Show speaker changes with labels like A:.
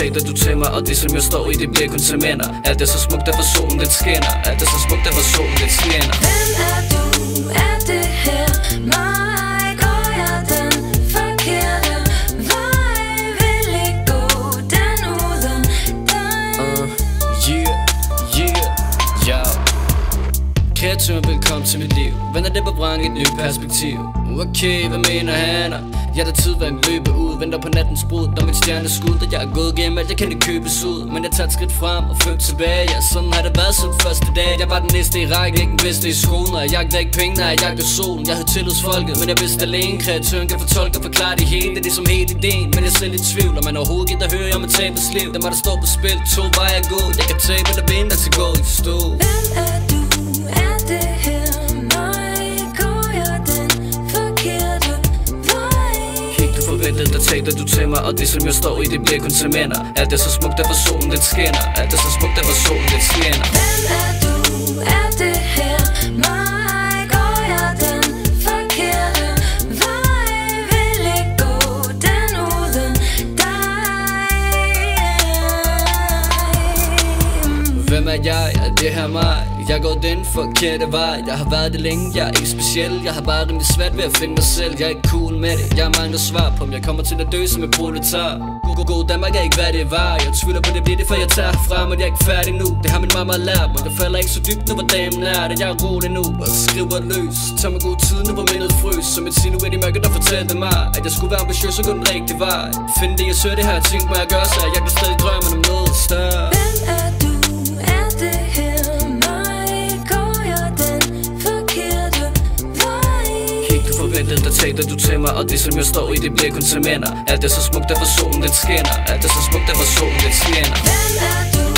A: taler du til mig, og det som jeg står i, det bliver kun til minder. Alt er så smukt, der for solen den skinner. Alt er så smukt, der for solen den skinner.
B: Hvem er du? Er det her mig? Går jeg den forkerte vej? Vil ikke gå den uden dig?
A: Kreaturen, velkommen til mit liv. Vender det på brang, et nyt perspektiv. Okay, hvad mener han? Jeg der tid, hvad en løber ud. Venter på nattens brud, når mit stjerne skud. Da jeg er gået gennem alt, jeg kan ikke købes ud. Men jeg tager et skridt frem og 5 tilbage. Ja, sådan har det været siden første dag. Jeg var den næste i rækken, ikke den bedste i skolen. Og jeg jagter ikke penge, når jeg jagter solen. Jeg havde tillidsfolket, men jeg vidste alene. Kreaturen kan fortolke og forklare det hele. Det er ligesom helt ideen, men jeg er selv i tvivl. Og man overhovedet gider høre om at tabes liv. Der var der står på spil, 2 veje at gå. Jeg kan tabe eller vinde, til gå i stå.
B: Hvem er du? Er det her mig? Går jeg den forkerte vej?
A: Helt uforventet, der taler du til mig, og det som jeg står i, det bliver kun til minder. Alt er så smukt, der for solen den skinner. Alt er så smukt, der for solen den skinner.
B: Hvem er du? Er det her mig? Går jeg den forkerte vej? Vil ikke gå den uden dig?
A: Hvem er jeg? Er det her mig? Jeg er gået den forkerte vej. Jeg har været det længe, jeg er ikke speciel. Jeg har bare rimelig svært ved at finde mig selv. Jeg er ikke cool med det, jeg mangler svar på om jeg kommer til at dø som en proletar. God Danmark er ikke hvad det var. Jeg tvivler på det bliver det, for jeg tager herfra. Men jeg er ikke færdig nu, det har min mamma lært mig. Jeg falder ikke så dybt nu, hvor damen er det. Jeg er rolig nu og skriver løs. Tag mig god tid nu, hvor mindet frøs. Som et silhuet i mørket, der fortalte mig at jeg skulle være ambitiøs og gå den rigtige vej. Find det jeg søger, det her jeg tænkt mig at gøre, så jeg kan stadig drømme om noget større.
B: Hvem er du? Er det her mig? Går jeg den forkerte vej?
A: Helt uforventet, der taler du til mig, og det som jeg står i, det bliver kun til minder. Alt er så smukt, der for solen den skinner. Alt er så smukt, der for solen den skinner.
B: Hvem er du?